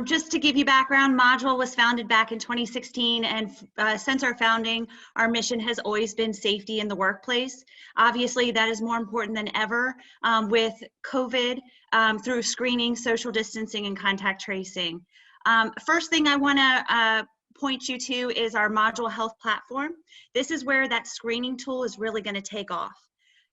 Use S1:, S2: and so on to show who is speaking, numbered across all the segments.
S1: Just to give you background, Modjoul was founded back in 2016, and since our founding, our mission has always been safety in the workplace. Obviously, that is more important than ever with COVID, through screening, social distancing, and contact tracing. First thing I want to point you to is our Modjoul Health platform. This is where that screening tool is really going to take off.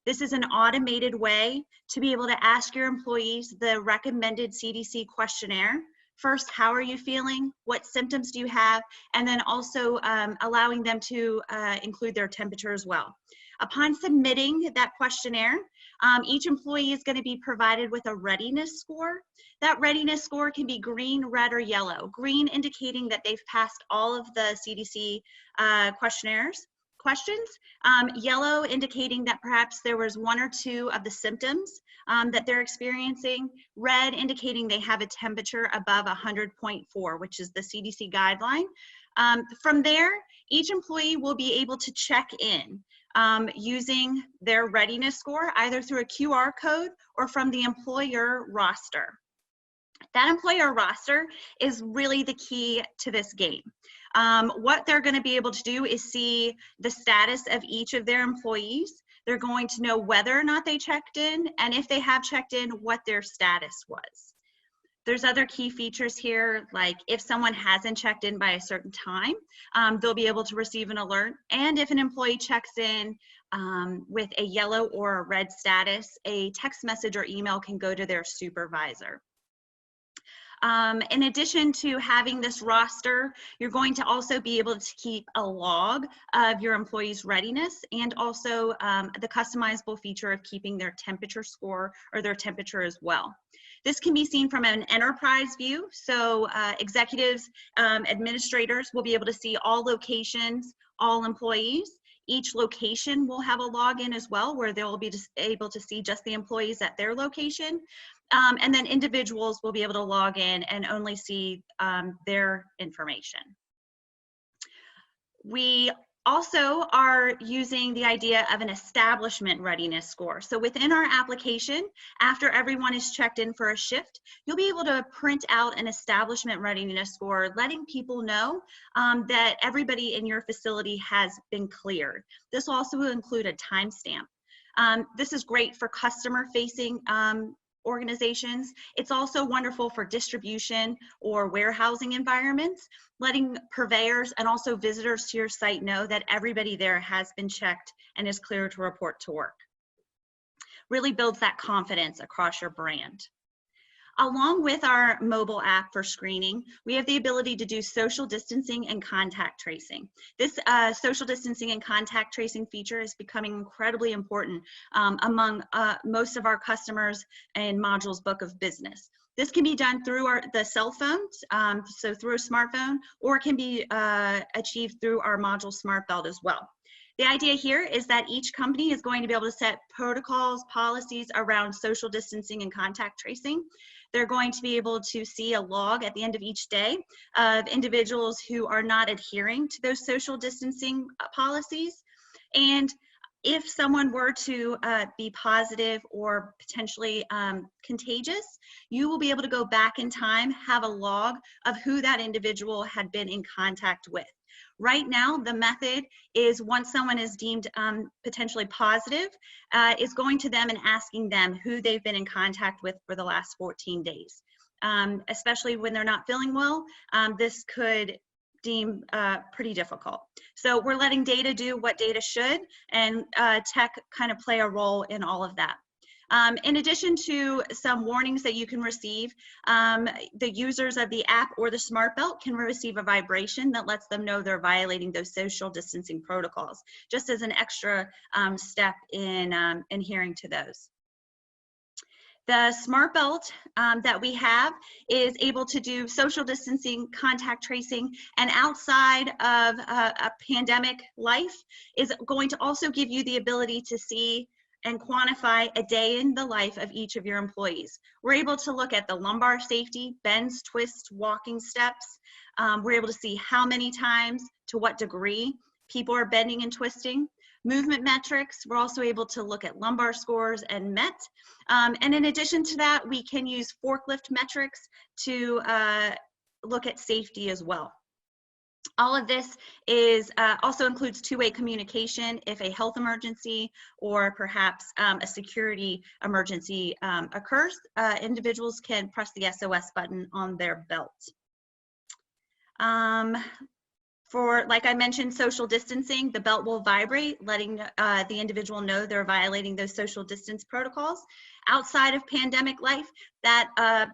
S1: This is an automated way to be able to ask your employees the recommended CDC questionnaire. First, how are you feeling? What symptoms do you have? And then also allowing them to include their temperature as well. Upon submitting that questionnaire, each employee is going to be provided with a readiness score. That readiness score can be green, red, or yellow. Green indicating that they've passed all of the CDC questions, yellow indicating that perhaps there was one or two of the symptoms that they're experiencing, red indicating they have a temperature above 100.4, which is the CDC guideline. From there, each employee will be able to check in using their readiness score, either through a QR code or from the employer roster. That employer roster is really the key to this game. What they're going to be able to do is see the status of each of their employees. They're going to know whether or not they checked in, and if they have checked in, what their status was. There's other key features here, like if someone hasn't checked in by a certain time, they'll be able to receive an alert. And if an employee checks in with a yellow or a red status, a text message or email can go to their supervisor. In addition to having this roster, you're going to also be able to keep a log of your employees' readiness, and also the customizable feature of keeping their temperature score or their temperature as well. This can be seen from an enterprise view, so executives, administrators will be able to see all locations, all employees. Each location will have a login as well, where they'll be able to see just the employees at their location. And then individuals will be able to log in and only see their information. We also are using the idea of an establishment readiness score. So within our application, after everyone is checked in for a shift, you'll be able to print out an establishment readiness score, letting people know that everybody in your facility has been cleared. This will also include a timestamp. This is great for customer-facing organizations. It's also wonderful for distribution or warehousing environments, letting purveyors and also visitors to your site know that everybody there has been checked and is clear to report to work. Really builds that confidence across your brand. Along with our mobile app for screening, we have the ability to do social distancing and contact tracing. This social distancing and contact tracing feature is becoming incredibly important among most of our customers in Modjoul's book of business. This can be done through the cell phones, so through a smartphone, or it can be achieved through our Modjoul Smart Belt as well. The idea here is that each company is going to be able to set protocols, policies around social distancing and contact tracing. They're going to be able to see a log at the end of each day of individuals who are not adhering to those social distancing policies. And if someone were to be positive or potentially contagious, you will be able to go back in time, have a log of who that individual had been in contact with. Right now, the method is once someone is deemed potentially positive, is going to them and asking them who they've been in contact with for the last 14 days. Especially when they're not feeling well, this could deem pretty difficult. So we're letting data do what data should, and tech kind of play a role in all of that. In addition to some warnings that you can receive, the users of the app or the Smart Belt can receive a vibration that lets them know they're violating those social distancing protocols, just as an extra step in adhering to those. The Smart Belt that we have is able to do social distancing, contact tracing, and outside of a pandemic life is going to also give you the ability to see and quantify a day in the life of each of your employees. We're able to look at the lumbar safety, bends, twists, walking steps. We're able to see how many times, to what degree people are bending and twisting. movement metrics. We're also able to look at lumbar scores and MET. And in addition to that, we can use forklift metrics to look at safety as well. All of this is also includes two-way communication. If a health emergency or perhaps a security emergency occurs, individuals can press the SOS button on their belt. For, like I mentioned, social distancing, the belt will vibrate, letting the individual know they're violating those social distance protocols. Outside of pandemic life, that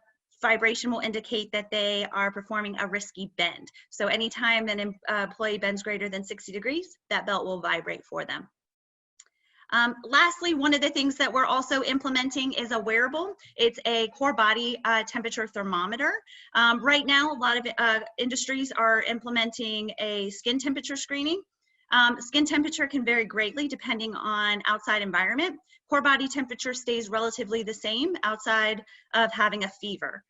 S1: vibration will indicate that they are performing a risky bend. So anytime an employee bends greater than 60 degrees, that belt will vibrate for them. Lastly, one of the things that we're also implementing is a wearable. It's a core body temperature thermometer. Right now, a lot of industries are implementing a skin temperature screening. Skin temperature can vary greatly depending on outside environment. Core body temperature stays relatively the same outside of having a fever.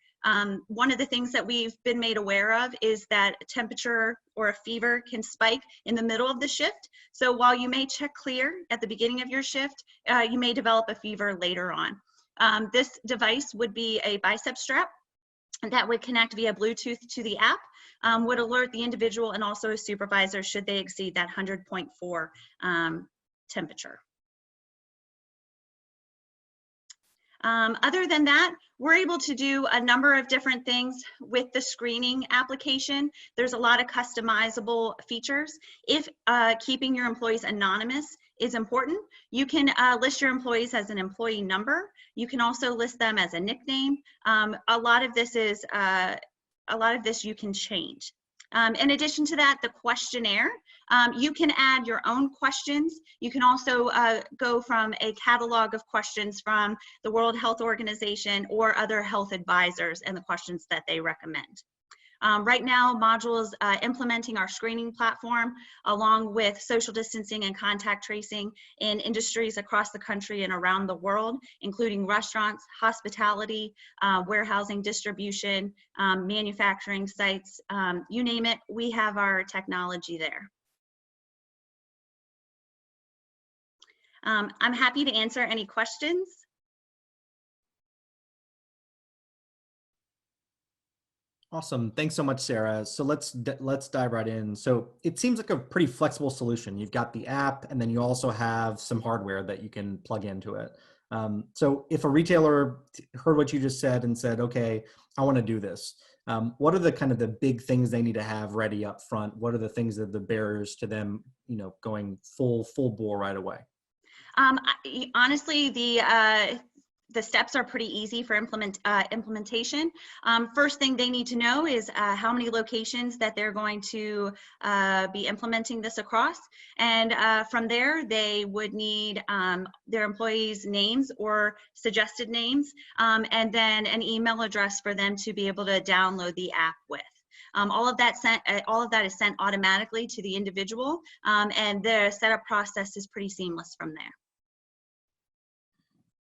S1: One of the things that we've been made aware of is that temperature or a fever can spike in the middle of the shift. So while you may check clear at the beginning of your shift, you may develop a fever later on. This device would be a bicep strap that would connect via Bluetooth to the app, would alert the individual and also a supervisor should they exceed that 100.4 temperature. Other than that, we're able to do a number of different things with the screening application. There's a lot of customizable features. If keeping your employees anonymous is important, you can list your employees as an employee number. You can also list them as a nickname. A lot of this you can change. In addition to that, the questionnaire, you can add your own questions. You can also go from a catalog of questions from the World Health Organization or other health advisors and the questions that they recommend. Right now, Modjoul is implementing our screening platform along with social distancing and contact tracing in industries across the country and around the world, including restaurants, hospitality, warehousing, distribution, manufacturing sites, you name it, we have our technology there. I'm happy to answer any questions.
S2: Awesome. Thanks so much, Sarah. So let's dive right in. So it seems like a pretty flexible solution. You've got the app, and then you also have some hardware that you can plug into it. So if a retailer heard what you just said and said, okay, I want to do this, what are the kind of the big things they need to have ready up front? What are the things that the barriers to them, going full bore right away?
S1: Honestly, the steps are pretty easy for implementation. First thing they need to know is how many locations that they're going to be implementing this across. And from there, they would need their employees' names or suggested names, and then an email address for them to be able to download the app with. All of that is sent automatically to the individual, and the setup process is pretty seamless from there.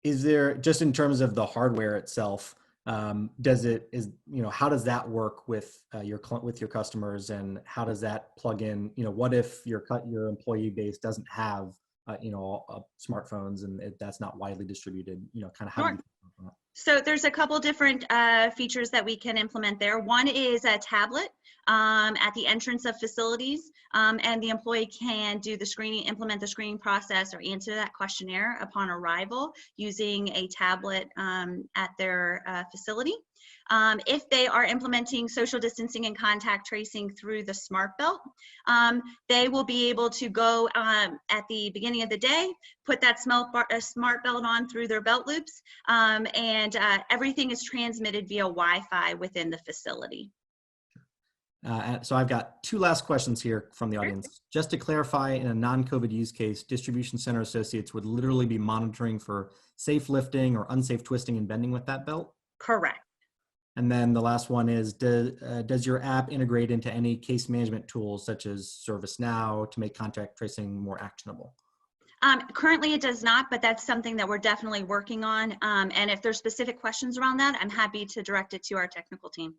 S2: Is there, just in terms of the hardware itself, how does that work with your customers, and how does that plug in? What if your employee base doesn't have smartphones and that's not widely distributed? Kind of how do you think about that?
S1: So there's a couple different features that we can implement there. One is a tablet at the entrance of facilities, and the employee can do the screening, implement the screening process, or answer that questionnaire upon arrival using a tablet at their facility. If they are implementing social distancing and contact tracing through the smart belt, they will be able to go at the beginning of the day, put that smart belt on through their belt loops, and everything is transmitted via Wi-Fi within the facility.
S2: So I've got two last questions here from the audience. Just to clarify, in a non-COVID use case, distribution center associates would literally be monitoring for safe lifting or unsafe twisting and bending with that belt?
S1: Correct.
S2: And then the last one is, does your app integrate into any case management tools such as ServiceNow to make contact tracing more actionable?
S1: Currently it does not, but that's something that we're definitely working on. And if there's specific questions around that, I'm happy to direct it to our technical team.